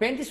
35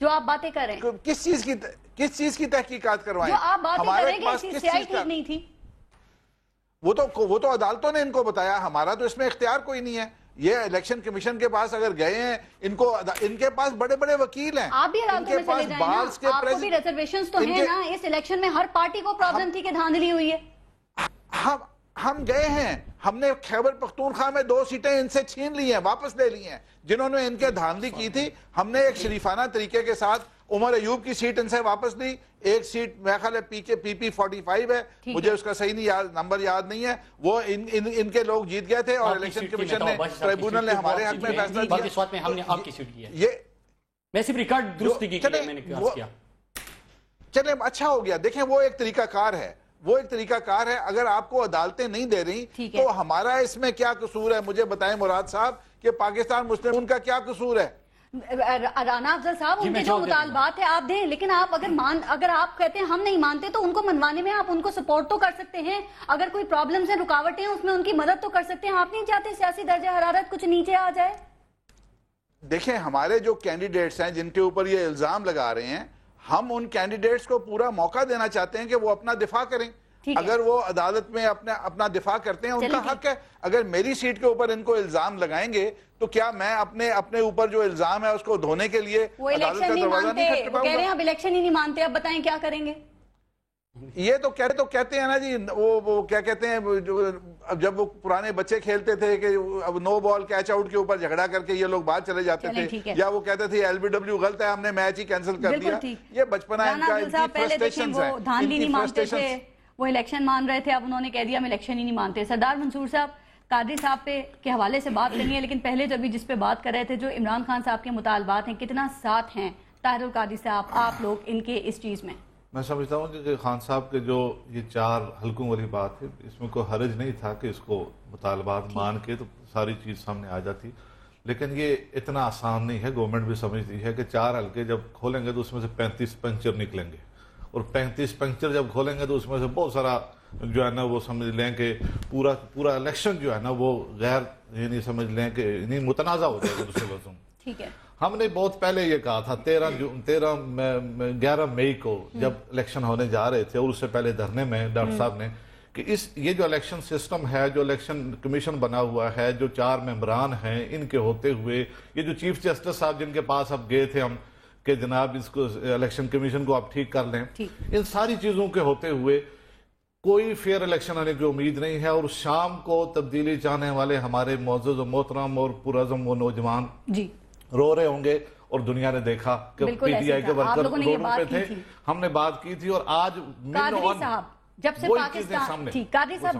جو آپ باتیں کر رہے ہیں؟ کس چیز کی تحقیقات کروائیں؟ جو آپ باتیں کر رہے ہیں کہ CCI ٹھیک نہیں تھی، وہ تو عدالتوں نے ان کو بتایا، ہمارا تو اس میں اختیار کوئی نہیں ہے. یہ الیکشن کمیشن کے پاس اگر گئے ہیں، ان کے پاس بڑے بڑے وکیل ہیں، آپ بھی عدالتوں میں چلے جائیں نا، آپ کو بھی ریزرویشنز تو ہیں نا. اس الیکشن میں ہر پارٹی کو پرابلم تھی کہ دھاندلی ہوئی ہے. ہم گئے ہیں، ہم نے خیبر پختونخوا میں 2 سیٹیں ان سے چھین لی ہیں، واپس لے لی ہیں. جنہوں نے ان کے دھاندلی کی تھی، ہم نے ایک شریفانہ طریقے کے ساتھ عمر ایوب کی سیٹ ان سے واپس لی. ایک سیٹ میرے خیال ہے پی 45 ہے، مجھے اس کا صحیح نہیں نمبر یاد نہیں ہے. وہ ان کے لوگ جیت گئے تھے اور الیکشن کمیشن نے، ٹریبونل نے ہمارے حق میں فیصلہ کیا. میں صرف ریکارڈ درستی کی میں نے کیا. چلیں اچھا ہو گیا. دیکھیں وہ ایک طریقہ کار ہے، وہ ایک طریقہ کار ہے. اگر آپ کو عدالتیں نہیں دے رہی تو ہمارا اس میں کیا قصور ہے؟ مجھے بتائیں مراد صاحب کہ پاکستان مسلم ان کا کیا قصور ہے؟ رانا افضل صاحب، ان کے جو مطالبات ہیں آپ دیں، لیکن آپ اگر آپ کہتے ہیں ہم نہیں مانتے تو ان کو منوانے میں آپ ان کو سپورٹ تو کر سکتے ہیں. اگر کوئی پرابلمز ہیں، رکاوٹیں ہیں، اس میں ان کی مدد تو کر سکتے ہیں. آپ نہیں چاہتے سیاسی درجہ حرارت کچھ نیچے آ جائے؟ دیکھیں ہمارے جو کینڈیڈیٹس ہیں جن کے اوپر یہ الزام لگا رہے ہیں، ہم ان کینڈیڈیٹس کو پورا موقع دینا چاہتے ہیں کہ وہ اپنا دفاع کریں. اگر وہ عدالت میں اپنا دفاع کرتے ہیں، ان کا حق ہے. اگر میری سیٹ کے اوپر ان کو الزام لگائیں گے تو کیا میں اپنے اوپر جو الزام ہے اس کو دھونے کے لیے عدالت کا دروازہ نہیں کھٹکھٹاؤں گا؟ کہہ رہے ہیں اب الیکشن ہی نہیں مانتے، اب بتائیں کیا کریں گے؟ یہ تو کہتے ہیں نا جی، وہ کیا کہتے ہیں، جب وہ پرانے بچے کھیلتے تھے کہ اب نو بال کیچ آؤٹ کے اوپر جھگڑا کر کے یہ لوگ باہر چلے جاتے تھے، یا وہ کہتے تھے LBW غلط ہے، ہم نے میچ ہی کینسل کر دیا. یہ بچپنا ان کا، ان کی فرسٹریشنز ہیں. دھاندلی نہیں مانتے تھے، وہ الیکشن مان رہے تھے، اب انہوں نے کہہ دیا ہم الیکشن ہی نہیں مانتے. سردار منصور صاحب، قادری صاحب کے حوالے سے بات کرنی ہے، لیکن پہلے جس پہ بات کر رہے تھے، جو عمران خان صاحب کے مطالبات ہیں، کتنا ساتھ ہیں طاہر القادری صاحب آپ لوگ ان کے اس چیز میں؟ میں سمجھتا ہوں کہ خان صاحب کے جو یہ 4 حلقوں والی بات ہے، اس میں کوئی حرج نہیں تھا کہ اس کو مطالبات مان کے تو ساری چیز سامنے آ جاتی. لیکن یہ اتنا آسان نہیں ہے. گورنمنٹ بھی سمجھتی ہے کہ 4 حلقے جب کھولیں گے تو اس میں سے 35 پنچر نکلیں گے، اور 35 پنچر جب کھولیں گے تو اس میں سے بہت سارا جو ہے نا وہ سمجھ لیں کہ پورا الیکشن جو ہے نا وہ غیر یعنی سمجھ لیں کہ متنازع ہو جائے گا دوسرے لفظوں میں. ٹھیک ہے. ہم نے بہت پہلے یہ کہا تھا 11 مئی کو جب الیکشن ہونے جا رہے تھے، اور اس سے پہلے دھرنے میں ڈاکٹر صاحب نے، کہ یہ جو الیکشن سسٹم ہے، جو الیکشن کمیشن بنا ہوا ہے، جو 4 ممبران ہیں، ان کے ہوتے ہوئے یہ جو چیف جسٹس صاحب جن کے پاس اب گئے تھے ہم کہ جناب اس کو الیکشن کمیشن کو آپ ٹھیک کر لیں، ان ساری چیزوں کے ہوتے ہوئے کوئی فیئر الیکشن آنے کی امید نہیں ہے. اور شام کو تبدیلی چاہنے والے ہمارے معزز و محترم اور پرعزم وہ نوجوان رو رہے ہوں گے، اور دنیا نے دیکھا کہ PTI کے ورکر روڈوں پہ تھے. ہم نے بات کی تھی، اور آج قادری صاحب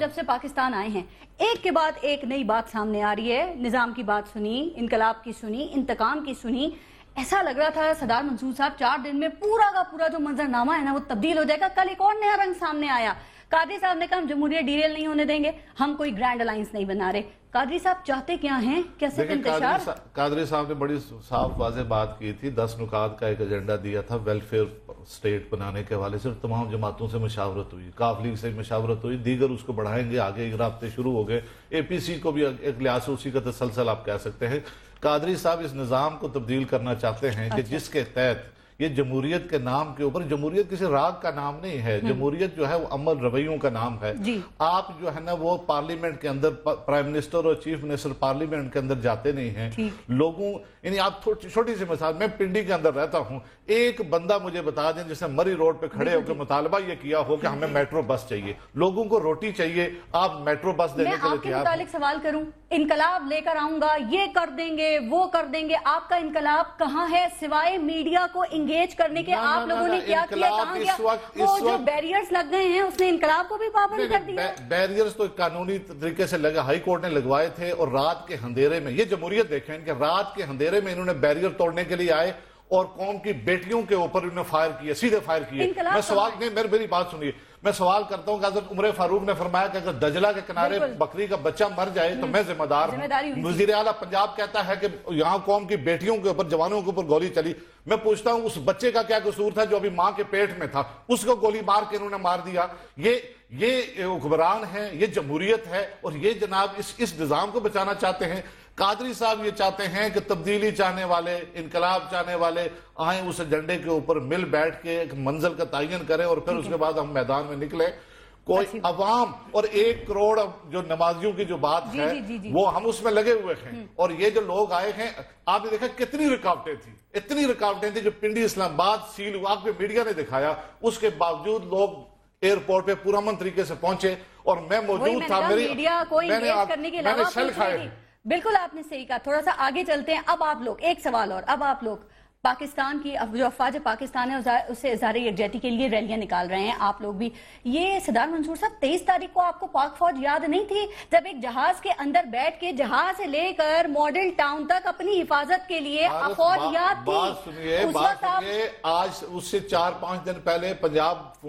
جب سے پاکستان آئے ہیں، ایک کے بعد ایک نئی بات سامنے آ رہی ہے. نظام کی بات سنی، انقلاب کی سنی، انتقام کی سنی. ایسا لگ رہا تھا سردار منصور صاحب 4 دن میں پورا کا پورا جو منظرنامہ ہے نا وہ تبدیل ہو جائے گا. کل ایک اور نیا رنگ سامنے آیا. قادری صاحب نے کہا ہم جمہوریت ڈیریل نہیں ہونے دیں گے، ہم کوئی گرینڈ الائنس نہیں بنا رہے. قادری صاحب چاہتے کیا ہیں؟ کیا صرف انتشار؟ قادری صاحب نے بڑی صاف واضح بات کی تھی. 10 نکات کا ایک ایجنڈا دیا تھا ویلفیئر اسٹیٹ بنانے کے حوالے سے. تمام جماعتوں سے مشاورت ہوئی، کاف لیگ سے مشاورت ہوئی، دیگر اس کو بڑھائیں گے، آگے رابطے شروع ہو گئے. APC کو بھی ایک لحاظ سے اسی کا تسلسل آپ کہہ سکتے ہیں. قادری صاحب اس نظام کو تبدیل کرنا چاہتے ہیں کہ جس کے تحت یہ جمہوریت کے نام کے اوپر، جمہوریت کسی راگ کا نام نہیں ہے، جمہوریت جو ہے وہ عمل رویوں کا نام ہے. آپ جو ہے نا وہ پارلیمنٹ کے اندر پرائم منسٹر اور چیف منسٹر پارلیمنٹ کے اندر جاتے نہیں ہیں. لوگوں یعنی آپ چھوٹی سی مثال، میں پنڈی کے اندر رہتا ہوں، ایک بندہ مجھے بتا دیں جس نے مری روڈ پہ کھڑے ہو کے مطالبہ یہ کیا ہو کہ ہمیں میٹرو بس چاہیے، لوگوں کو روٹی چاہیے، آپ میٹرو بس دینے کے لیے تیار ہیں. میں آپ کے متعلق سوال کروں، انقلاب لے کر آؤں گا، یہ کر دیں گے، وہ کر دیں گے، آپ کا انقلاب کہاں ہے سوائے میڈیا کو انگیج کرنے کے؟ آپ لوگوں نے کیا کیا، کہاں گیا؟ وہ جو بیریئرز لگ گئے ہیں اس نے انقلاب کو بھی پابند کر دیا. بیریئرز تو قانونی طریقے سے لگا، ہائی کورٹ نے لگوائے تھے، اور رات کے اندھیرے میں یہ جمہوریت دیکھیں کہ رات کے اندھیرے میں انہوں نے بیریئر توڑنے کے لیے آئے اور قوم کی بیٹیوں کے اوپر انہوں نے فائر کیے، سیدھے فائر کیے. میں سوال نہیں، میری بات سنیے، میں سوال کرتا ہوں کہ حضرت عمر فاروق نے فرمایا کہ اگر دجلہ کے کنارے بکری کا بچہ مر جائے تو میں ذمہ دار ہوں. وزیر اعلیٰ پنجاب کہتا ہے کہ یہاں قوم کی بیٹیوں کے اوپر، جوانوں کے اوپر گولی چلی. میں پوچھتا ہوں اس بچے کا کیا قصور تھا جو ابھی ماں کے پیٹ میں تھا، اس کو گولی مار کے انہوں نے مار دیا. یہ حکمران ہیں، یہ جمہوریت ہے، اور یہ جناب اس نظام کو بچانا چاہتے ہیں. قادری صاحب یہ چاہتے ہیں کہ تبدیلی چاہنے والے، انقلاب چاہنے والے آئیں اس ایجنڈے کے اوپر مل بیٹھ کے ایک منزل کا تعین کریں اور پھر اس کے بعد ہم میدان میں نکلیں. کوئی عوام اور 1 کروڑ جو نمازیوں کی جو بات ہے وہ ہم اس میں لگے ہوئے ہیں. اور یہ جو لوگ آئے ہیں، آپ نے دیکھا کتنی رکاوٹیں تھیں، اتنی رکاوٹیں تھیں جو پنڈی اسلام آباد سیل ہوا پہ میڈیا نے دکھایا، اس کے باوجود لوگ ایئرپورٹ پہ پورامن طریقے سے پہنچے اور میں موجود تھا. میڈیا کو انگیج کرنے کے علاوہ بالکل آپ نے صحیح کہا. تھوڑا سا آگے چلتے ہیں. اب آپ لوگ ایک سوال اور، اب آپ لوگ پاکستان کی جو افواج پاکستان ہے اسے اظہار یکجہتی کے لیے ریلیاں نکال رہے ہیں، آپ لوگ بھی. یہ صدر منصور صاحب 23 تاریخ کو آپ کو پاک فوج یاد نہیں تھی جب ایک جہاز کے اندر بیٹھ کے جہاز سے لے کر ماڈل ٹاؤن تک اپنی حفاظت کے لیے فوج یاد تھی؟ بات سنیے، آج اس سے 4-5 دن پہلے پنجاب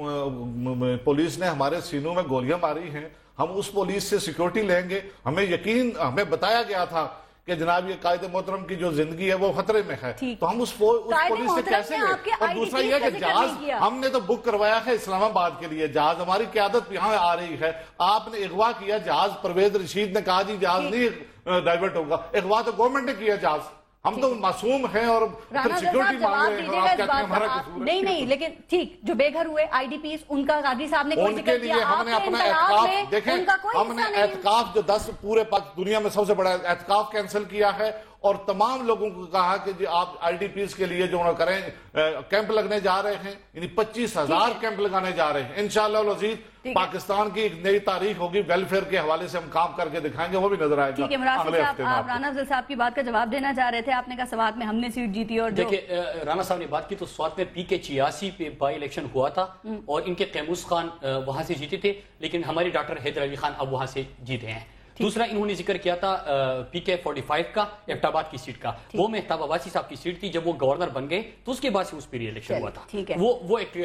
پولیس نے ہمارے سینوں میں گولیاں ماری ہیں. ہم اس پولیس سے سیکیورٹی لیں گے؟ ہمیں بتایا گیا تھا کہ جناب یہ قائد محترم کی جو زندگی ہے وہ خطرے میں ہے، تو ہم اس پولیس سے کیسے لیں؟ اور دوسرا یہ کہ جہاز ہم نے تو بک کروایا ہے اسلام آباد کے لیے، جہاز ہماری قیادت یہاں آ رہی ہے. آپ نے اغوا کیا جہاز، پرویز رشید نے کہا جی جہاز نہیں ڈائیورٹ ہوگا. اغوا تو گورنمنٹ نے کیا جہاز. ہم تو معصوم ہیں اور سیکیورٹی مانگ رہے ہیں، آپ کہتے ہیں ہمارا قصور ہے. نہیں لیکن ٹھیک، جو بے گھر ہوئے آئی ڈی پیز، ان کا قادری صاحب نے کوئی ذکر کیا، ہم نے اپنا اعتکاف، دیکھیں ہم نے اعتکاف جو 10 پورے دنیا میں سب سے بڑا اعتکاف کینسل کیا ہے اور تمام لوگوں کو کہا کہ جی آپ آئی ڈی پیز کے لیے جو کریں، کیمپ لگنے جا رہے ہیں، یعنی 25,000 کیمپ لگانے جا رہے ہیں. انشاءاللہ العزیز پاکستان کی ایک نئی تاریخ ہوگی، ویلفیئر کے حوالے سے ہم کام کر کے دکھائیں گے، وہ بھی نظر آئے گا. ٹھیک ہے، مراد صاحب آپ رانا افضل صاحب کی بات کا جواب دینا چاہ رہے تھے. آپ نے کہا سوات میں ہم نے سیٹ جیتی. اور دیکھیں رانا صاحب نے بات کی تو سوات میں PK 86 پہ بائی الیکشن ہوا تھا اور ان کے قیموس خان وہاں سے جیتے تھے، لیکن ہمارے ڈاکٹر حیدر علی خان اب وہاں سے جیتے ہیں. دوسرا انہوں نے ذکر کیا تھا PK 45 کا، ایبٹ آباد کی سیٹ کا. وہ مہتاب عباسی صاحب کی سیٹ تھی، جب وہ گورنر بن گئے تو اس کے بعد سے اس پہ ری الیکشن ہوا تھا. وہ ایک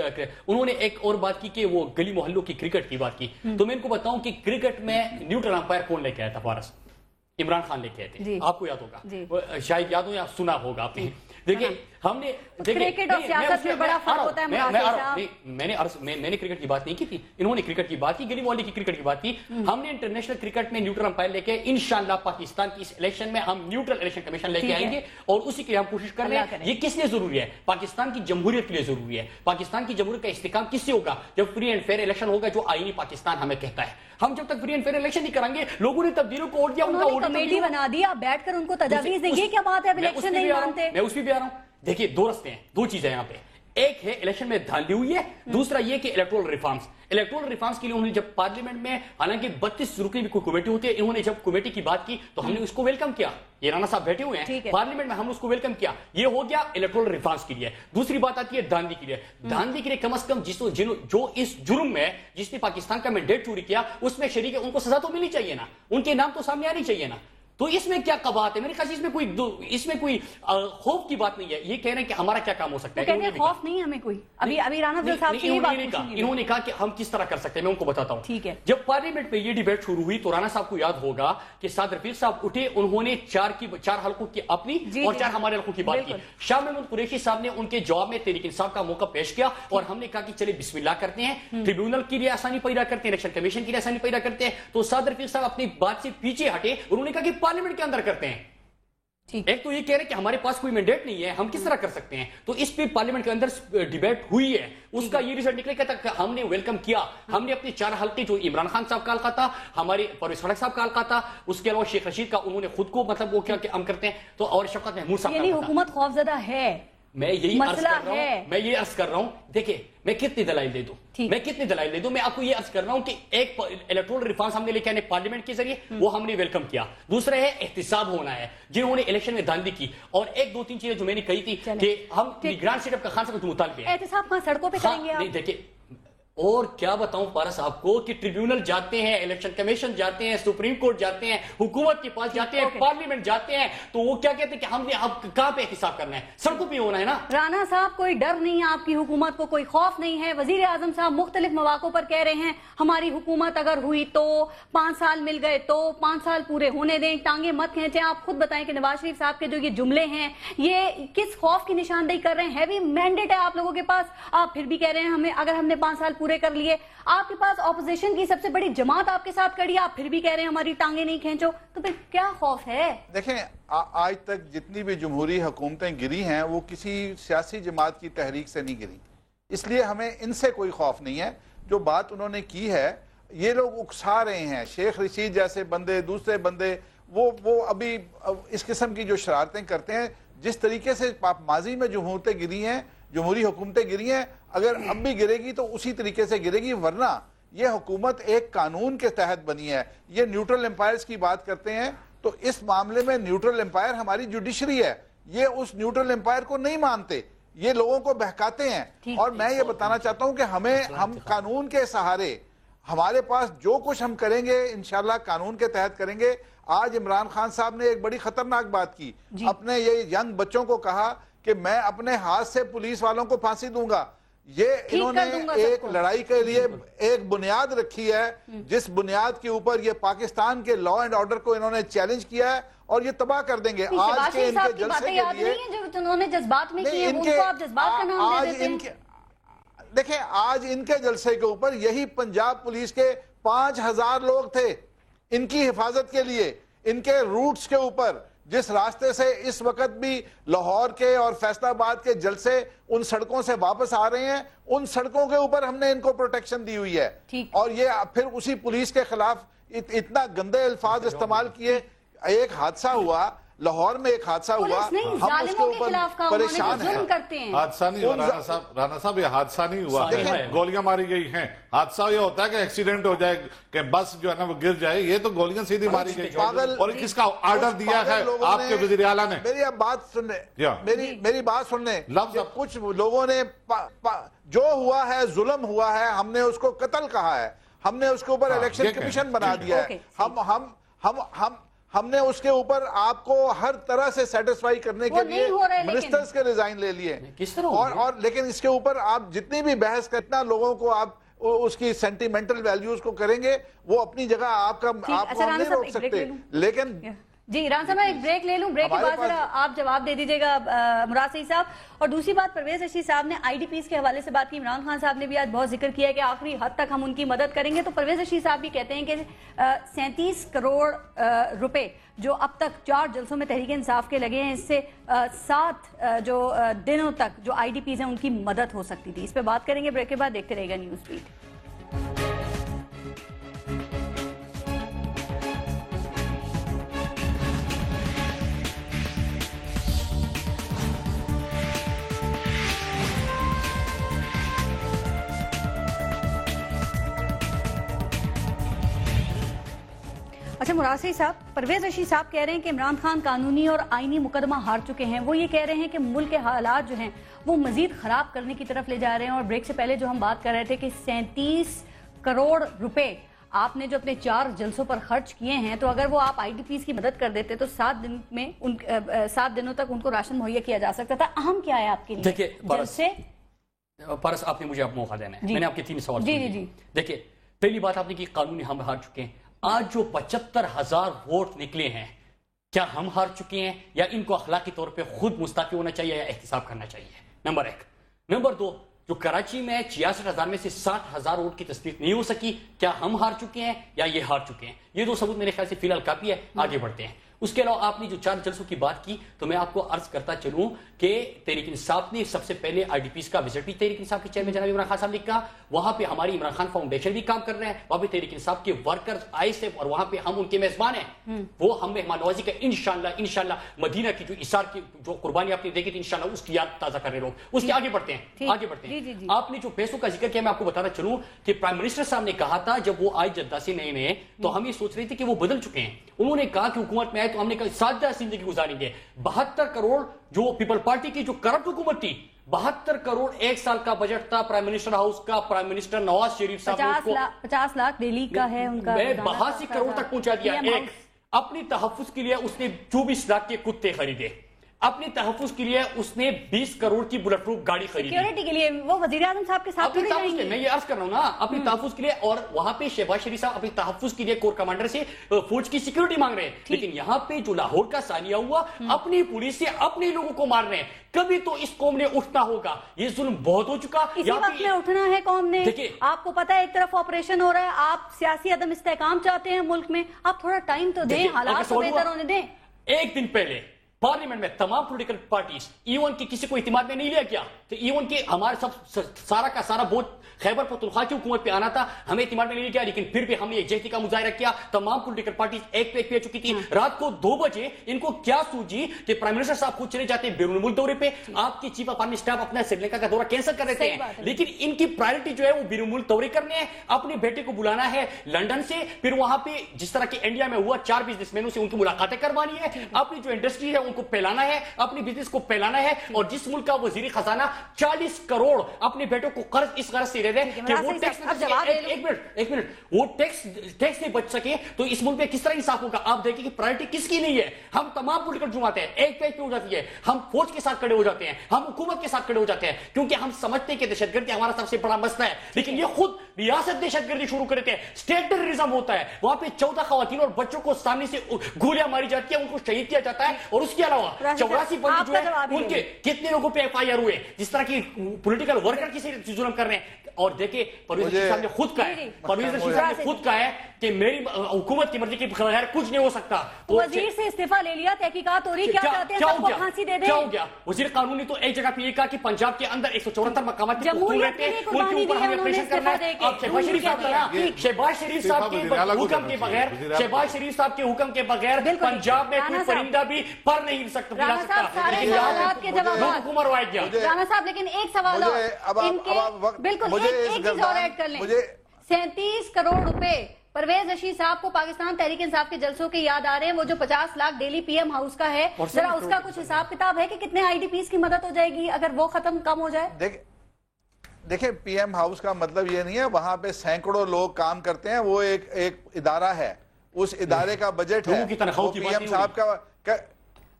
انہوں نے ایک اور بات کی کہ وہ گلی محلوں کی کرکٹ کی بات کی. تو میں ان کو بتاؤں کہ کرکٹ میں نیوٹرل امپائر کون لے کے آیا تھا فارس؟ عمران خان لے کے آئے تھے. آپ کو یاد ہوگا، شاید یاد ہو یا سنا ہوگا آپ نے. دیکھیں ہم نے کرکٹ اور سیاست میں بڑا فرق ہوتا ہے. میں نے کرکٹ کی بات نہیں کی تھی، انہوں نے کرکٹ کی بات کی، گلی محلے کی کرکٹ کی بات کی. ہم نے انٹرنیشنل کرکٹ میں نیوٹرل امپائر لے کے انشاءاللہ پاکستان کی اس الیکشن میں ہم نیوٹرل الیکشن کمیشن لے کے آئیں گے اور اسی کے لیے ہم کوشش کر رہے ہیں. یہ کس لیے ضروری ہے؟ پاکستان کی جمہوریت کے لیے ضروری ہے. پاکستان کی جمہوریت کا استحکام کس سے ہوگا؟ جب فری اینڈ فیئر الیکشن ہوگا جو آئینی پاکستان ہمیں کہتا ہے. ہم جب تک فری اینڈ فیئر الیکشن نہیں کریں گے، لوگوں نے تبدیلیوں کو ووٹ دیا، ان کا ووٹ کمیٹی بنا دیا، بیٹھ کر ان کو تجاویز دیں. یہ کیا بات ہے؟ الیکشن نہیں مانتے. میں اس پہ بھی آ رہا ہوں. دیکھیے دو رستے ہیں، دو چیزیں یہاں پہ. ایک ہے الیکشن میں دھاندلی ہوئی ہے، دوسرا یہ کہ الیکٹورل ریفارمز کے لیے انہوں نے جب پارلیمنٹ میں، حالانکہ 32 رکنی بھی کوئی کمیٹی ہوتی ہے، انہوں نے جب کمیٹی کی بات کی تو ہم نے اس کو ویلکم کیا. یہ رانا صاحب بیٹھے ہوئے ہیں پارلیمنٹ میں، ہم نے اس کو ویلکم کیا. یہ ہو گیا الیکٹورل ریفارمز کے لیے. دوسری بات آتی ہے دھاندلی کے لیے. دھاندلی کے لیے کم از کم جو اس جرم میں جس نے پاکستان کا مینڈیٹ چوری کیا اس میں شریک ہے، ان کو سزا تو ملنی چاہیے نا، ان کے نام تو سامنے آنی چاہیے نا. تو اس میں کیا قباحت ہے؟ میرے خیال سے اس میں کوئی خوف کی بات نہیں ہے. یہ کہہ رہے ہیں کہ ہمارا کیا کام ہو سکتا ہے. کہتے ہیں خوف نہیں ہمیں کوئی. ابھی رانا افضل صاحب سے یہ بات پوچھیں گے. انہوں نے کہا کہ ہم کس طرح کر سکتے ہیں، میں ان کو بتاتا ہوں. ٹھیک ہے. جب پارلیمنٹ میں یہ ڈیبیٹ شروع ہوئی تو رانا صاحب کو یاد ہوگا کہ سعد رفیق صاحب اٹھے، انہوں نے 4 حلقوں کی اپنی اور 4 ہمارے حلقوں کی بات کی. شاہ محمود قریشی صاحب نے ان کے جواب میں تحریک انصاف کا موقع پیش کیا اور ہم نے کہا کہ چلے بسم اللہ کرتے ہیں، ٹریبیونل کے لیے آسانی پیدا کرتے ہیں، الیکشن کمیشن کے لیے آسانی پیدا کرتے ہیں. تو سعد رفیق صاحب اپنی بات سے پیچھے ہٹے، انہوں نے کہا کہ پارلیمنٹ کے اندر کرتے ہیں. ایک تو یہ کہہ رہے کہ ہمارے پاس کوئی مینڈیٹ نہیں ہے، ہم کس طرح کر سکتے ہیں. تو اس پہ پارلیمنٹ کے اندر ڈیبیٹ ہوئی ہے، اس کا یہ ریزلٹ نکلے کہ ہم نے ویلکم کیا. ہم نے اپنے 4 حلقے جو عمران خان صاحب کا حلقہ تھا، ہمارے پرویز خٹک صاحب کا حلقہ تھا، اس کے علاوہ شیخ رشید کا، انہوں نے خود کو مطلب وہ کیا کہ ہم کرتے ہیں. تو اور شفقت محمود صاحب یعنی حکومت خوفزدہ ہے. میں یہی عرض کر رہا ہوں. دیکھیں میں کتنی دلائل دے دوں، میں آپ کو یہ عرض کر رہا ہوں کہ ایک الیکٹورل ریفارمز ہم نے لے کے آنے پارلیمنٹ کے ذریعے، وہ ہم نے ویلکم کیا. دوسرا ہے احتساب ہونا ہے جنہوں نے الیکشن میں دھاندلی کی. اور 1-2-3 چیزیں جو میں نے کہی تھی کہ ہم گرانڈ سیٹ اپ کا خان سے کچھ مطالبے ہیں. احتساب کہاں سڑکوں پہ کریں گے آپ؟ نہیں دیکھیں، اور کیا بتاؤں پارا صاحب کو کہ ٹریبیونل جاتے ہیں، الیکشن کمیشن جاتے ہیں، سپریم کورٹ جاتے ہیں، حکومت کے پاس جاتے ہیں، پارلیمنٹ جاتے ہیں، تو وہ کیا کہتے ہیں کہ ہم نے اب کہاں پہ احتساب کرنا ہے؟ سڑکوں پہ ہونا ہے نا. رانا صاحب کوئی ڈر نہیں ہے آپ کی حکومت کو، کوئی خوف نہیں ہے. وزیر اعظم صاحب مختلف مواقع پر کہہ رہے ہیں ہماری حکومت اگر ہوئی تو 5 سال مل گئے تو 5 سال پورے ہونے دیں، ٹانگیں مت کھینچیں. آپ خود بتائیں کہ نواز شریف صاحب کے جو یہ جملے ہیں یہ کس خوف کی نشاندہی کر رہے ہیں؟ ہیوی مینڈیٹ ہے آپ لوگوں کے پاس، آپ پھر بھی کہہ رہے ہیں ہمیں اگر ہم نے 5 سال پورے پورے کر لیے. آپ کے پاس اپوزیشن کی سب سے بڑی جماعت آپ کے ساتھ کھڑی ہے, آپ پھر بھی کہہ رہے ہیں ہماری ٹانگیں نہیں کھینچو, تو پھر کیا خوف ہے؟ دیکھیں آج تک جتنی بھی جمہوری حکومتیں گری ہیں وہ کسی سیاسی جماعت کی تحریک سے نہیں گری, اس لیے ہمیں ان سے کوئی خوف نہیں ہے. جو بات انہوں نے کی ہے یہ لوگ اکسا رہے ہیں, شیخ رشید جیسے بندے, دوسرے بندے, وہ ابھی اس قسم کی جو شرارتیں کرتے ہیں, جس طریقے سے ماضی میں جمہوریتیں گری ہیں, جمہوری حکومتیں گری ہیں, اگر اب بھی گرے گی تو اسی طریقے سے گرے گی, ورنہ یہ حکومت ایک قانون کے تحت بنی ہے. یہ نیوٹرل امپائرز کی بات کرتے ہیں تو اس معاملے میں نیوٹرل امپائر ہماری جوڈیشری ہے, یہ اس نیوٹرل امپائر کو نہیں مانتے, یہ لوگوں کو بہکاتے ہیں. اور میں یہ بتانا چاہتا ہوں کہ ہم قانون کے سہارے, ہمارے پاس جو کچھ ہم کریں گے انشاءاللہ قانون کے تحت کریں گے. آج عمران خان صاحب نے ایک بڑی خطرناک بات کی, اپنے یہ ینگ بچوں کو کہا کہ میں اپنے ہاتھ سے پولیس والوں کو پھانسی دوں گا. یہ انہوں نے ایک لڑائی کے لیے ایک بنیاد رکھی ہے, جس بنیاد کے اوپر یہ پاکستان کے لا اینڈ آرڈر کو انہوں نے چیلنج کیا ہے اور یہ تباہ کر دیں گے. آج کے ان کے جلسے کے لیے انہوں نے جذبات میں کیے ہیں, ان کو آپ جذبات کا نام دے دیتے ہیں. دیکھیں آج ان کے جلسے کے اوپر یہی پنجاب پولیس کے 5000 لوگ تھے ان کی حفاظت کے لیے, ان کے روٹس کے اوپر, جس راستے سے اس وقت بھی لاہور کے اور فیصل آباد کے جلسے ان سڑکوں سے واپس آ رہے ہیں, ان سڑکوں کے اوپر ہم نے ان کو پروٹیکشن دی ہوئی ہے. اور یہ پھر اسی پولیس کے خلاف اتنا گندے الفاظ استعمال کیے. ایک حادثہ ہوا لاہور میں, ایک حادثہ ہوا, ہم اس کے اوپر پریشان ہیں. حادثہ نہیں ہوا رانا صاحب, یہ حادثہ نہیں ہوا, گولیاں ماری گئی ہیں. حادثہ یہ ہوتا ہے کہ ایکسیڈنٹ ہو جائے, کہ بس جو ہے نا وہ گر جائے, یہ تو گولیاں سیدھی ماری گئی. اور کس کا آرڈر دیا ہے آپ کے وزیر اعلیٰ نے؟ میری اب بات سننے, میری بات سننے. کچھ لوگوں نے جو ہوا ہے ظلم ہوا ہے, ہم نے اس کو قتل کہا ہے, ہم نے اس کے اوپر الیکشن کمیشن بنا دیا ہے, ہم نے اس کے اوپر آپ کو ہر طرح سے سیٹسفائی کرنے کے لیے منسٹرز کے ریزائن لے لیے. اور لیکن اس کے اوپر آپ جتنی بھی بحث کرنا, لوگوں کو آپ اس کی سینٹیمنٹل ویلیوز کو کریں گے, وہ اپنی جگہ آپ کو ہم نہیں روک سکتے. لیکن جی عمران صاحب میں ایک بریک لے لوں, بریک کے بعد ذرا آپ جواب دے دیجیے گا مراد سعید صاحب. اور دوسری بات, پرویز رشید صاحب نے آئی ڈی پیز کے حوالے سے بات کی, عمران خان صاحب نے بھی آج بہت ذکر کیا ہے کہ آخری حد تک ہم ان کی مدد کریں گے. تو پرویز رشید صاحب بھی کہتے ہیں کہ 37 کروڑ روپے جو اب تک 4 جلسوں میں تحریک انصاف کے لگے ہیں, اس سے 7 جو دنوں تک جو آئی ڈی پیز ہیں ان کی مدد ہو سکتی تھی. اس پہ بات کریں گے بریک کے بعد, دیکھتے رہے گا نیوز بیٹ. اچھا مراد سعید صاحب, پرویز رشید صاحب کہہ رہے ہیں کہ عمران خان قانونی اور آئینی مقدمہ ہار چکے ہیں. وہ یہ کہہ رہے ہیں کہ ملک کے حالات جو ہیں وہ مزید خراب کرنے کی طرف لے جا رہے ہیں. اور بریک سے پہلے جو ہم بات کر رہے تھے کہ 37 کروڑ روپے آپ نے جو اپنے 4 جلسوں پر خرچ کیے ہیں, تو اگر وہ آپ آئی ڈی پیز کی مدد کر دیتے تو 7 دنوں تک ان کو راشن مہیا کیا جا سکتا تھا. اہم کیا ہے آپ کے لیے؟ دیکھیے پارس, آپ نے مجھے اب موقع دینا ہے, میں نے آپ کے 3 سوال سنے. دیکھیے پہلی بات آپ نے کی قانونی ہم ہار چکے ہیں. آج جو 75,000 ووٹ نکلے ہیں, کیا ہم ہار چکے ہیں یا ان کو اخلاقی طور پہ خود مستعفی ہونا چاہیے یا احتساب کرنا چاہیے؟ نمبر 1. نمبر 2, جو کراچی میں 66,000 میں سے 60,000 ووٹ کی تصدیق نہیں ہو سکی, کیا ہم ہار چکے ہیں یا یہ ہار چکے ہیں؟ یہ 2 ثبوت میرے خیال سے فی الحال کافی ہے. آگے بڑھتے ہیں. اس کے علاوہ آپ نے جو 4 جلسوں کی بات کی, تو میں آپ کو عرض کرتا چلوں کہ تحریک انصاف نے سب سے پہلے آئی ڈی پیز کا وزٹ بھی تحریک انصاف کے چیئرمین جناب عمران خان صاحب نے کہا. وہاں پہ ہماری عمران خان فاؤنڈیشن بھی کام کر رہے ہیں, وہاں پہ تحریک انصاف کے ورکرز آئے سے, اور وہاں پہ ہم ان کے میزبان ہیں. وہ ہم مہمان نوازی کا انشاءاللہ مدینہ کی جو اثار کی جو قربانی آپ نے دیکھی تھی, انشاءاللہ اس کی یاد تازہ کر رہے لوگ. اس کے آگے بڑھتے ہیں. آپ نے جو پیسوں کا ذکر کیا, میں آپ کو بتانا چلوں کہ پرائم منسٹر صاحب نے کہا تھا جب وہ آئے جدہ سے نئے, تو ہم یہ سوچ رہے تھے کہ وہ بدل چکے ہیں. انہوں نے کہا کہ حکومت میں آئے تو ہم نے کہا سادہ زندگی گزاریں گے. 72 کروڑ جو پیپل پارٹی کی جو کرپٹ حکومت تھی, 72 کروڑ 1 سال کا بجٹ تھا پرائم منسٹر ہاؤس کا. پرائم منسٹر نواز شریف صاحب نے 50 لاکھ دہلی کا ہے ان کا, 82 کروڑ تک پہنچا دیا. ایک اپنی تحفظ کے لیے اس نے 24 لاکھ کے کتے خریدے. اپنے تحفظ کے لیے اس نے 20 کروڑ کی بلٹ پروف گاڑی خریدی سیکیورٹی کے لیے وہ وزیر اعظم صاحب کے ساتھ میں یہ عرض کر رہا ہوں نا اپنے تحفظ کے لیے. اور وہاں پہ شہباز شریف صاحب اپنے تحفظ کے لیے کور کمانڈر سے فوج کی سیکیورٹی مانگ رہے ہیں, لیکن یہاں پہ جو لاہور کا ثانیہ ہوا اپنی پولیس سے اپنے لوگوں کو مار رہے ہیں. کبھی تو اس قوم نے اٹھنا ہوگا, یہ ظلم بہت ہو چکا. اسی وقت میں اٹھنا ہے قوم نے. آپ کو پتا ہے ایک طرف آپریشن ہو رہا ہے, آپ سیاسی عدم استحکام چاہتے ہیں ملک میں, آپ تھوڑا ٹائم تو دیں, حالات کو بہتر ہونے دیں. ایک دن پہلے پارلیمنٹ میں تمام پولیٹیکل پارٹیز ایون کی کسی کو اعتماد میں نہیں لیا کیا, تو ایون کی ہمارے سب سارا کا سارا بوجھ خیبر پختونخوا کی حکومت پہ آنا تھا, ہمیں اعتماد میں نہیں لیا کیا, لیکن پھر بھی ہم نے یکجہتی کا مظاہرہ کیا. تمام پولیٹیکل پارٹیز ایک پہ چکی تھی. رات کو 2 بجے ان کو کیا سوجی کہ پرائم منسٹر صاحب خود چلے جاتے ہیں بیرون ملک دورے پہ, آپ کی چیف آف آرمی اسٹاف اپنا سری لنکا کا دورہ کینسل کر رہے ہیں, لیکن ان کی پرائرٹی جو ہے وہ بیرون ملک دورے کرنے ہیں. اپنے بیٹے کو بلانا ہے لنڈن سے, پھر وہاں پہ جس طرح کہ انڈیا میں ہوا 4 بزنس مینوں سے ان کی ملاقاتیں کروانی ہے, اپنی جو انڈسٹری ہے ان کو پھیلانا ہے, اپنی بزنس کو پھیلانا ہے. اور جس ملک کا وزیر خزانہ 40 کروڑ اپنے بیٹوں کو قرض اس غرض سے دے رہے کہ وہ ایک منٹ وہ ٹیکس نہیں بچ سکے, تو اس ملک میں کس طرح انصاف ہوگا. آپ دیکھیں کہ پرائرٹی کس کی نہیں ہے. ہم تمام پولیٹیکل جماعت ہیں ایک پیج پہ ہو جاتی ہے, ہم فوج کے ساتھ کھڑے ہو جاتے ہیں, ہم حکومت کے ساتھ کھڑے ہو جاتے ہیں, کیونکہ ہم سمجھتے ہیں کہ دہشت گردی ہمارا سب سے بڑا مسئلہ ہے. لیکن یہ خود ریاست دہشت گردی شروع کر دیتے ہیں, اسٹیٹ ٹیررزم ہوتا ہے. وہاں پہ 14 خواتین اور بچوں کو سامنے سے گولیاں ماری جاتی ہیں, ان کو شہید کیا جاتا ہے. اور اس کے علاوہ 84 بندے جو ہے ان کے کتنے لوگوں پہ FIR ہوئے, جس طرح کی پولیٹیکل ورکر کسی ظلم کر رہے ہیں. اور دیکھیں پرویز رشید صاحب نے خود کہا ہے, پرویز رشید صاحب نے خود کہا ہے کہ میری حکومت کی مرضی کے بغیر کچھ نہیں ہو سکتا. وزیر سے استعفیٰ لے لیا, تحقیقات ہو رہی, کیا چاہتے ہیں سب کو پھانسی دے دیں. کیا ہو گیا وزیر قانون نے تو ایک جگہ پہ یہ کہا کہ پنجاب کے اندر 174 مقامات پہ پختون رہتے ہیں, ان کے اوپر ہمیں آپریشن کرنا ہے. اب شہباز شریف صاحب کے حکم کے بغیر شہباز شریف صاحب کے حکم کے بغیر پنجاب میں کوئی پرندہ بھی پر نہیں سکتا. رانا صاحب لیکن ایک سوال اور, بالکل ایک چیز اور ایڈ کر لیں. 37 کروڑ روپے پرویز رشید صاحب کو پاکستان تحریک انصاف کے جلسوں کے یاد آ رہے ہیں. وہ جو 50 لاکھ ڈیلی PM ہاؤس کا ہے, ذرا اس کا کچھ حساب کتاب ہے کہ کتنے IDPs کی مدد ہو جائے گی اگر وہ ختم کم ہو جائے. دیکھیں PM ہاؤس کا مطلب یہ نہیں ہے وہاں پہ سینکڑوں لوگ کام کرتے ہیں, وہ ایک ادارہ ہے, اس ادارے کا بجٹ ہے. PM صاحب کا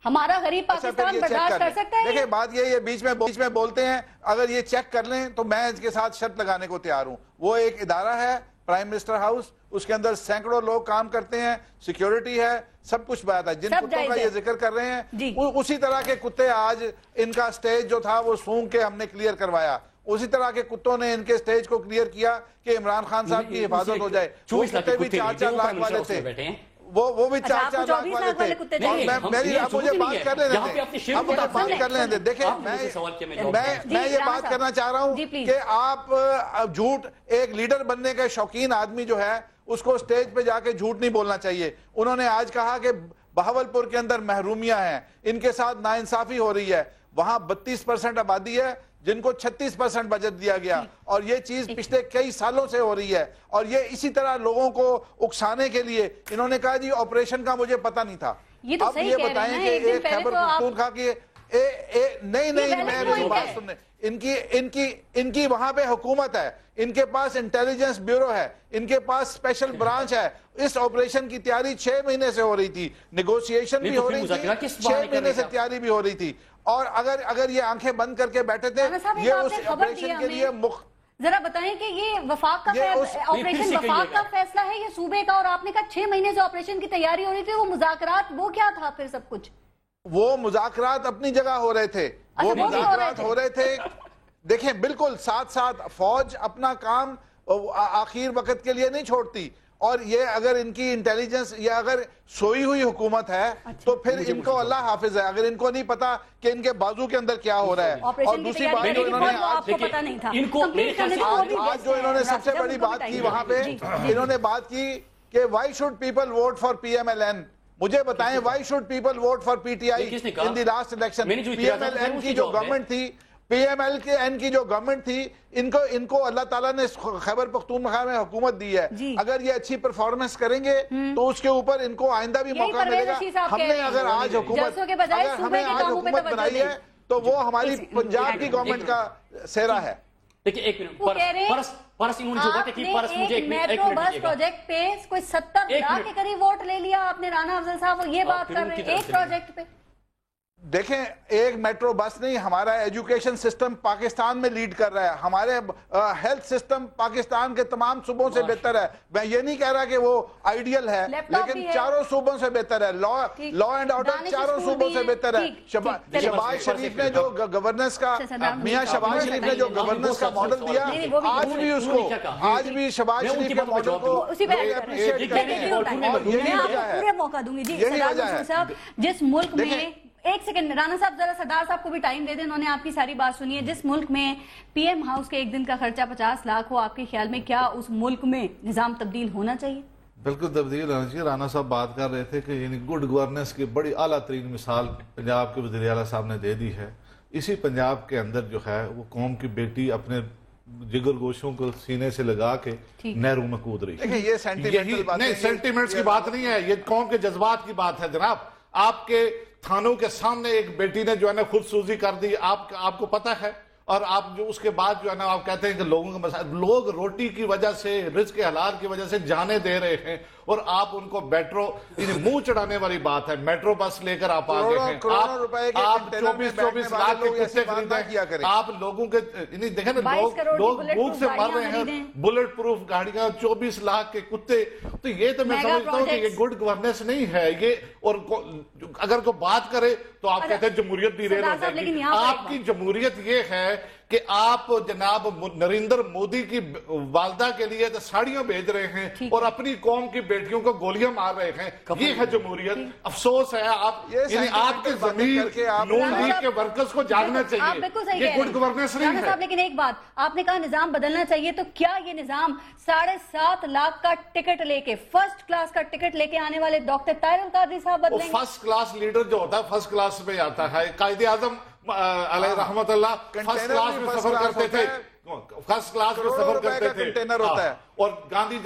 ہمارا غریب پاکستان برداشت کر سکتا ہے. دیکھیں بات یہ بیچ میں بولتے ہیں, اگر یہ چیک کر لیں تو میں اس کے ساتھ شرط لگانے کو تیار ہوں. وہ ایک ادارہ ہے پرائم منسٹر ہاؤس, اس کے اندر سینکڑوں لوگ کام کرتے ہیں, سیکیورٹی ہے, سب کچھ بات ہے. جن کتوں کا یہ ذکر کر رہے ہیں اسی طرح کے کتے آج ان کا سٹیج جو تھا وہ سونگ کے ہم نے کلیئر کروایا, اسی طرح کے کتوں نے ان کے سٹیج کو کلیئر کیا کہ عمران خان صاحب کی حفاظت ہو جائے. وہ کتے بھی 4-4 لاکھ والے تھے, وہ بھی 4-4 لاکھ والے تھے. میری آپ مجھے بات کر لینے دیں, اب مجھے بات کر لینے دیں. دیکھیں میں یہ بات کرنا چاہ رہا ہوں کہ آپ جھوٹ, ایک لیڈر بننے کے شوقین آدمی جو ہے اس کو سٹیج پہ جا کے جھوٹ نہیں بولنا چاہیے. انہوں نے آج کہا کہ بہاولپور کے اندر محرومیاں ہیں, ان کے ساتھ ناانصافی ہو رہی ہے. وہاں 32% آبادی ہے جن کو 36% بجٹ دیا گیا, اور یہ چیز پچھلے کئی سالوں سے ہو رہی ہے. اور یہ اسی طرح لوگوں کو اکسانے کے لیے انہوں نے کہا جی آپریشن کا مجھے پتا نہیں تھا. اب یہ بتائیں کہ ایک خیبر پختونخوا کی نہیں میں بات سننے, ان کی وہاں پہ حکومت ہے, ان کے پاس انٹیلیجنس بیورو ہے, ان کے پاس اسپیشل برانچ ہے. اس آپریشن کی تیاری 6 مہینے سے ہو رہی تھی, نیگوشیشن بھی ہو رہی تھی, 6 مہینے سے تیاری بھی ہو رہی تھی. اور اگر یہ آنکھیں بند کر کے بیٹھے تھے, یہ اس آپریشن کے لیے ذرا بتائیں کہ یہ وفاق کا آپریشن وفاق کا فیصلہ ہے یا صوبے کا, اور آپ نے کہا 6 مہینے سے آپریشن کی تیاری ہو رہی تھی, وہ مذاکرات وہ کیا تھا پھر سب کچھ؟ وہ مذاکرات اپنی جگہ ہو رہے تھے, وہ مذاکرات ہو رہے تھے. دیکھیں بالکل ساتھ ساتھ فوج اپنا کام آخر وقت کے لیے نہیں چھوڑتی, اور یہ اگر ان کی انٹیلیجنس یا اگر سوئی ہوئی حکومت ہے تو پھر ان کو اللہ حافظ ہے. اگر ان کو نہیں پتا کہ ان کے بازو کے اندر کیا ہو رہا ہے. اور دوسری بات جو انہوں نے سب سے بڑی بات کی وہاں پہ, انہوں نے بات کی کہ why should people vote for PMLN. مجھے بتائیں why should people vote for PTI in the last election. PMLN کی جو گورنمنٹ تھی, PMLN کی جو گورنمنٹ تھی, ان کو اللہ تعالیٰ نے خیبر پختونخوا میں حکومت دی ہے. اگر یہ اچھی پرفارمنس کریں گے تو اس کے اوپر ان کو آئندہ بھی موقع ملے گا. ہم نے اگر آج حکومت بنائی ہے تو وہ ہماری پنجاب کی گورنمنٹ کا سہرا ہے. دیکھیں ایک منٹ, فرس انہوں نے جو باتیں کی, فرس مجھے ایک میٹرو بس پروجیکٹ پہ کوئی 70 لاکھ کے قریب ووٹ لے لیا آپ نے رانا افضل صاحب, وہ یہ بات کر رہے ہیں ایک پروجیکٹ پہ. دیکھیں ایک میٹرو بس نہیں، ہمارا ایجوکیشن سسٹم پاکستان میں لیڈ کر رہا ہے، ہمارے ہیلتھ سسٹم پاکستان کے تمام صوبوں سے بہتر ہے. میں یہ نہیں کہہ رہا کہ وہ آئیڈیل ہے، لیکن چاروں صوبوں سے بہتر ہے. لا اینڈ آرڈر چاروں صوبوں سے بہتر ہے. شہباز شریف نے جو گورننس کا میاں شہباز شریف نے جو گورننس کا ماڈل دیا، آج بھی اس کو، آج بھی شہباز شریف کے ماڈل کو اپریشیٹ کرتے ہیں. پورے موقع دوں گی. جی سردار صاحب، جس ملک میں، ایک سیکنڈ رانا صاحب ذرا سردار صاحب کو بھی ٹائم دے دیں، انہوں نے آپ کی ساری بات سنی ہے. جس ملک میں پی ایم ہاؤس کے ایک دن کا خرچہ 50 لاکھ ہو، آپ کے خیال میں کیا اس ملک میں نظام تبدیل ہونا چاہیے؟ بالکل تبدیل ہونا چاہیے. رانا صاحب بات کر رہے تھے کہ یعنی گڈ گورننس کی بڑی اعلیٰ ترین مثال پنجاب کے وزیر اعلیٰ صاحب نے دے دی ہے. اسی پنجاب کے اندر جو ہے وہ قوم کی بیٹی اپنے جگر گوشوں کو سینے سے لگا کے نہروں میں کود رہی ہے. یہ سینٹیمنٹس کی بات نہیں ہے، یہ قوم کے جذبات کی بات ہے. جناب آپ کے تھانوں کے سامنے ایک بیٹی نے جو ہے نا خود سوزی کر دی، آپ کو پتہ ہے، اور آپ جو اس کے بعد جو ہے نا آپ کہتے ہیں کہ لوگوں کا مسائل، لوگ روٹی کی وجہ سے، رزق کے حالات کی وجہ سے جانے دے رہے ہیں، اور آپ ان کو میٹرو منہ چڑھانے والی بات ہے. میٹرو بس لے کر آپ آ گئے ہیں، آپ 24 لاکھ کے کتے خریدیں، آپ لوگوں کے دیکھیں نا لوگ بھوک سے مر رہے ہیں، بلٹ پروف گاڑیاں، 24 لاکھ کے کتے. تو یہ تو میں سمجھتا ہوں کہ یہ گڈ گورننس نہیں ہے یہ. اور اگر کوئی بات کرے تو آپ کہتے ہیں جمہوریت بھی ریل ہو جائے گی. آپ کی جمہوریت یہ ہے کہ آپ جناب نریندر مودی کی والدہ کے لیے ساڑیاں بھیج رہے ہیں اور اپنی قوم کی بیٹیوں کو گولیاں مار رہے ہیں. یہ ہے جمہوریت. افسوس ہے آپ کی زمین نون لیگ کے ورکرز کو جاگنا چاہیے. یہ گڈ گورننس نہیں ہے. لیکن ایک بات آپ نے کہا نظام بدلنا چاہیے، تو کیا یہ نظام 7.5 لاکھ کا ٹکٹ لے کے، فرسٹ کلاس کا ٹکٹ لے کے آنے والے ڈاکٹر طاہر القادری صاحب بدلیں گے؟ فرسٹ کلاس لیڈر جو ہوتا ہے فرسٹ کلاس میں آتا ہے. قائد اعظم علیہ رحمت اللہ فرسٹ کلاس میں سفر کرتے تھے، فرسٹ کلاس میں سفر کرتے تھے. کنٹینر ہوتا ہے. اور گاندھی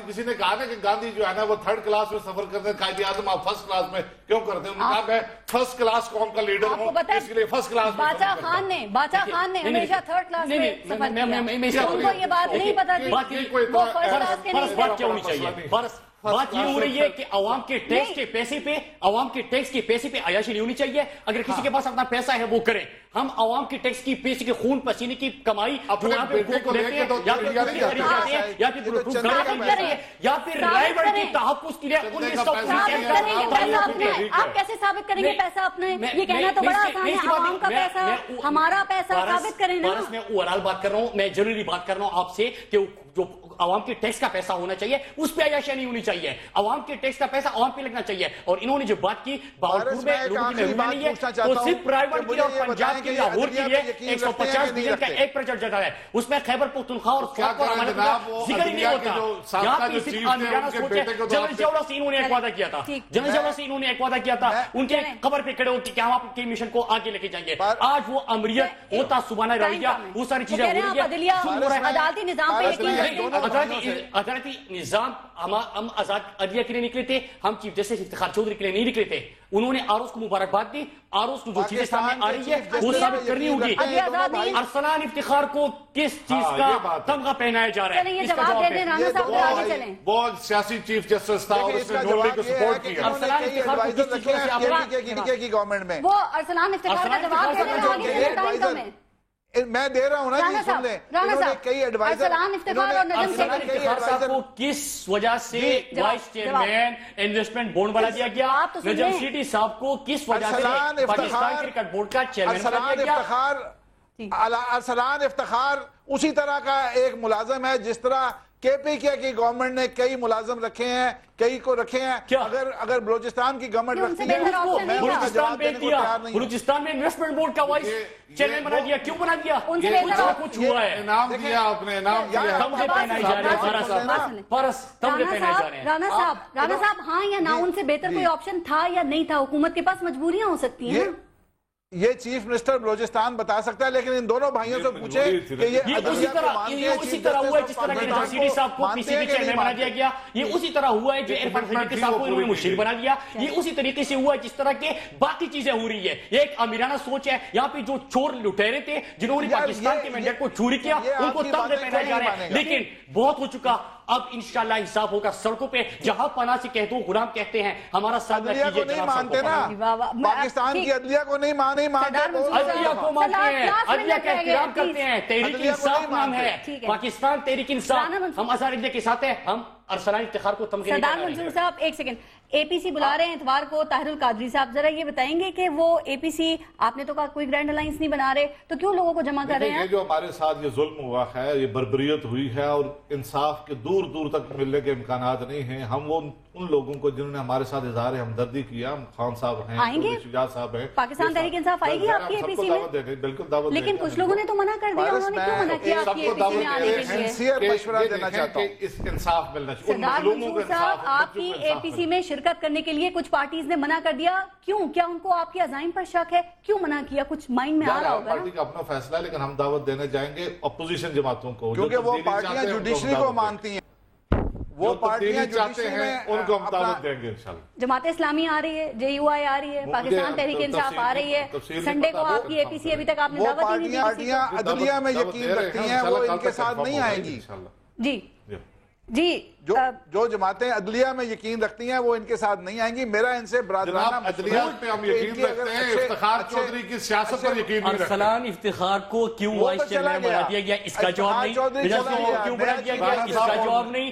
کسی نے کہا نا کہ گاندھی جو ہے نا وہ تھرڈ کلاس میں سفر کرتے ہیں، قائد اعظم آپ فرسٹ کلاس میں کیوں کرتے ہیں؟ انہوں نے کہا میں فرسٹ کلاس قوم کا لیڈر ہوں، اس لیے فرسٹ کلاس میں. باچا خان نے ہمیشہ تھرڈ کلاس میں سفر کیا. ان کو یہ بات نہیں پتا تھی، وہ فرسٹ کلاس کے نہیں. بات کیا ہونی چاہیے؟ بات یہ ہو رہی ہے کہ عوام کے ٹیکس کے پیسے پہ عیاشی نہیں ہونی چاہیے. اگر کسی کے پاس اپنا پیسہ ہے وہ کرے. ہم عوام کی ٹیکس کی پیسے کے خون پسینے کی کمائی اپنے بیٹے کو لے کے تو یا پھر رائیور کی تحفظ کے لیے آپ کیسے ثابت کریں گے پیسہ اپنے؟ یہ کہنا تو بڑا آسان ہے، عوام کا پیسہ ہمارا پیسہ ثابت کریں نا. میں اوورال بات کر رہا ہوں، میں جنرلی بات کر رہا ہوں آپ سے کہ جو عوام کے ٹیکس کا پیسہ ہونا چاہیے اس پہ عیاشی نہیں ہونی چاہیے. عوام کے ٹیکس کا پیسہ عوام پہ لگنا چاہیے. اور انہوں نے جو بات کی باولپور میں لوگوں کی محرومی نہیں ہے، تو صرف پرائیویٹ کی اور پنجاب کی لاہور کے لیے 150 بلین کا ایک پروجیکٹ جگہ ہے. اس میں خیبر پختونخوا اور ذکر ہی نہیں ہوتا. یہاں کی صرف آمیانہ سوچ ہے. جنرل جاولا سے انہوں نے ایک وعدہ کیا تھا، ان کے قبر پہ کھڑے ہوتے کہ ہم آپ کے مشن کو آگے لے کے جائیں گے. آج وہ امریت ہوتا سبحانہ رویہ وہ ساری چیزیں ہو رہی ہیں. عدالتی نظام پہ یقین عدالتی نظام ہم آزاد عدلیہ کے لیے نکلے تھے، ہم چیف جسٹس افتخار چودھری کے لیے نہیں نکلے تھے. انہوں نے آروز کو مبارکباد دی. آروز کو جو چیزیں سامنے آ رہی ہے وہ ثابت کرنی ہوگی. ارسلان افتخار کو کس چیز کا تمغہ پہنایا جا رہا ہے؟ یہ جواب دے دیں رانا صاحب، آگے چلیں. وہ سیاسی چیف جسٹس تھا اور اس نے نون لیگ کو سپورٹ کیا. ارسلان افتخار کو کس چیز سے آپ کی گورنمنٹ میں وہ ارسلان افتخار کا جواب دے دیں، آگے چلیں. ٹائم کم ہے. میں دے رہا ہوں نا جی، سن لیں. انہوں نے کئی ایڈوائزر ارسلان افتخار اور نجم افتخار صاحب کو کس وجہ سے وائس چیئرمین انویسٹمنٹ بورڈ بنا دیا گیا؟ نجم سیٹی صاحب کو کس وجہ سے پاکستان کرکٹ بورڈ کا چیئرمین بنا دیا گیا؟ ارسلان افتخار اسی طرح کا ایک ملازم ہے جس طرح کے پی کے کی گورنمنٹ نے کئی ملازم رکھے ہیں، کئی کو رکھے ہیں. اگر بلوچستان کی گورنمنٹ رکھتی ہے بلوچستان بھیج دیا. بلوچستان میں انویسٹمنٹ بورڈ کا وائس چیئرمین بنا دیا. کیوں بنا دیا؟ کچھ ہوا ہے. انعام دیا اپنے، انعام دیا. تمغے پہنائے جا رہے ہیں. تمغے پہنائے جا رہے ہیں. رانا صاحب ہاں یا نہ، ان سے بہتر کوئی آپشن تھا یا نہیں تھا؟ حکومت کے پاس مجبوریاں ہو سکتی ہیں. یہ چیف منسٹر بلوچستان بتا سکتا ہے، لیکن ان دونوں بھائیوں سے پوچھے کہ یہ اسی طرح ہوا ہے جس طرح کہ نجم سیٹی صاحب کو پی سی بی چیئرمین بنا دیا گیا. یہ اسی طرح ہوا ہے جو عرفان خلیقی صاحب کو انہوں نے مشیر بنا دیا. یہ اسی طریقے سے ہوا ہے جس طرح کے باقی چیزیں ہو رہی ہے. یہ ایک امیرانہ سوچ ہے. یہاں پہ جو چور لٹیرے تھے جنہوں نے پاکستان کے مینڈیٹ کو چوری کیا ان کو تمغے پہنائے جا رہے ہیں. لیکن بہت ہو چکا. اب انشاءاللہ حساب ہوگا سڑکوں پہ. جہاں پناہ سے کہتے ہو غلام کہتے ہیں ہمارا ساتھ عدلیہ کو نہیں مانتے نا, پاکستان کی عدلیہ کو نہیں مانتے, عدلیہ کو مانتے ہیں, عدلیہ کا احترام کرتے ہیں. تحریک انصاف نام ہے, پاکستان تحریک انصاف, ہم آزاد عدلیہ کے ساتھ ہیں. ہم ارسلان افتخار کو تمغے نہیں سردار منصور صاحب ایک سیکنڈ, اے پی سی بلا رہے ہیں اتوار کو طاہر القادری صاحب, ذرا یہ بتائیں گے کہ وہ اے پی سی آپ نے تو کہا کوئی گرینڈ الائنس نہیں بنا رہے, تو کیوں لوگوں کو جمع کر رہے ہیں؟ یہ جو ہمارے ساتھ یہ ظلم ہوا ہے, یہ بربریت ہوئی ہے اور انصاف کے دور دور تک ملنے کے امکانات نہیں ہیں. ہم وہ ان لوگوں کو جنہوں نے ہمارے ساتھ اظہار ہمدردی کیا, خان صاحب ہیں, آئیں گے شجاع صاحب ہیں, پاکستان تحریک انصاف آئے گی آپ کی اے پی سی میں؟ بالکل دعوت, لیکن کچھ لوگوں نے تو منع کر دیا, انہوں نے کیوں منع کیا آپ کی اے پی سی میں آنے کے لیے؟ مشورہ دینا چاہتا ہوں اس انصاف ملنا چاہیے. سردار منصور صاحب آپ کی اے پی سی میں شرکت کرنے کے لیے کچھ پارٹیز نے منع کر دیا, کیوں؟ کیا ان کو آپ کے عزائم پر شک ہے؟ کیوں منع کیا؟ کچھ مائنڈ میں آ رہا ہوگا. پارٹی کا اپنا فیصلہ ہے, لیکن ہم دعوت دینے جائیں گے اپوزیشن جماعتوں کو, کیونکہ وہ پارٹیاں جوڈیشری کو مانتی ہیں, وہ پارٹیاں چاہتے ہیں ان کو ہم دعوت دیں گے انشاءاللہ. جماعت اسلامی آ رہی ہے, جے یو آئی آ رہی ہے, پاکستان تحریک انصاف آ رہی ہے, سنڈے کو آپ کی اے پی سی ابھی تک آپ نے وہ دعوت ہی نہیں دی. پارٹیاں عدلیہ میں یقین رکھتی ہیں, وہ ان کے ساتھ نہیں آئیں گی. جی جی, جو جماعتیں عدلیہ میں یقین رکھتی ہیں وہ ان کے ساتھ نہیں آئیں گی. میرا ان سے برادرانہ عدلیات پہ ہم یقین رکھتے ہیں, افتخار چودھری کی سیاست پر یقین نہیں رکھتے. ارسلان افتخار کو کیوں وائس چیئرمین بنا دیا گیا, اس کا جواب نہیں. کیوں بنا دیا گیا, اس کا جواب نہیں.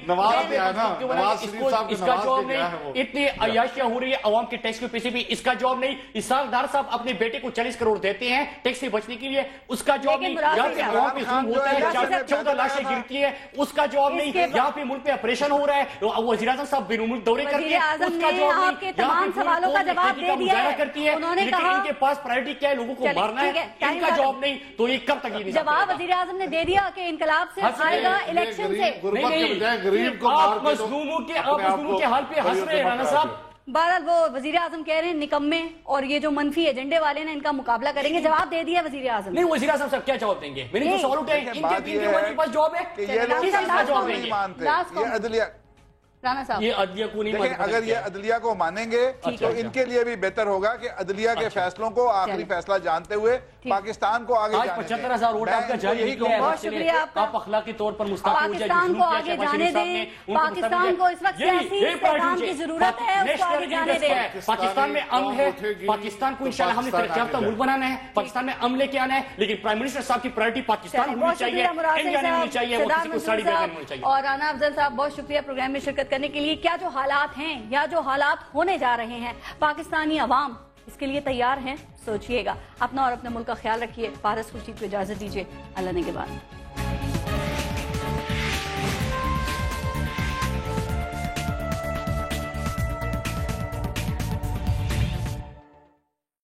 اس کا جواب نہیں. اتنی عیاشیاں ہو رہی ہے عوام کے ٹیکس کے پیسے بھی, اس کا جواب نہیں. اسحاق ڈار صاحب اپنے بیٹے کو 40 کروڑ دیتے ہیں ٹیکس سے بچنے کے لیے, اس کا جواب نہیں. یہاں پہ عوام پہ ظلم ہوتا ہے, 14 لاشیں گرتی ہیں, اس کا جواب نہیں. یہاں پہ ملک پہ آپریشن ہو رہا ہے, وزیر اعظم صاحب بین الملک دورے کرتے ہیں, اس کا جواب نہیں. آپ کے تمام سوالوں کا جواب دے دیا ہے, کرتی ہے, انہوں نے لیکن کہا ان کے پاس پرائرٹی کیا ہے, لوگوں کو مارنا ہے, ان کا جواب نہیں. تو یہ کب تک یہ جواب وزیر اعظم نے دے دیا کہ انقلاب سے آئے گا الیکشن سے. آپ مظلوموں کے حال پہ ہنس رہے ہیں رانا صاحب. بہرحال وہ وزیر اعظم کہہ رہے ہیں نکمے اور یہ جو منفی ایجنڈے والے ہیں ان کا مقابلہ کریں گے. جواب دے دیا وزیر اعظم. نہیں, وزیر اعظم صاحب کیا جواب دیں گے؟ میں نے جو سوال اٹھائے ان کے پاس جواب ہے کہ یہ لوگ جواب نہیں مانتے. یہ عدلیہ رانا صاحب, یہ عدلیہ کو نہیں دیکھیں, اگر یہ عدلیہ کو مانیں گے تو ان کے لیے بھی بہتر ہوگا کہ عدلیہ کے فیصلوں کو آخری فیصلہ جانتے ہوئے پاکستان کو آگے جانے دیں. 75,000 ووٹ آپ کا جاری نکلے ہیں. بہت شکریہ آپ کا. آپ اخلاقی طور پر مستقبل پاکستان کو آگے جانے دیں. پاکستان کو اس وقت سیاسی استحکام کی ضرورت ہے, اس کو آگے جانے دیں. پاکستان میں امن ہے, پاکستان کو انشاءاللہ ہم نے ترقی یافتہ ملک بنانا ہے, پاکستان میں امن لے کے آنا ہے, لیکن پرائم منسٹر صاحب کی پرائرٹی پاکستان ہونی چاہیے, انڈیا نہیں ہونی چاہیے, وہ کسی کو ساڑی دے نہیں ہونی چاہیے. اور رانا افضل صاحب بہت شکریہ پروگرام میں شرکت کرنے کے لیے. کیا جو حالات ہیں یا جو حالات ہونے جا رہے ہیں, پاکستانی عوام اس کے لیے تیار ہیں؟ سوچئے گا. اپنا اور اپنے ملک کا خیال رکھیے. پارس خورشید کو اجازت دیجیے. اللہ نگہبان.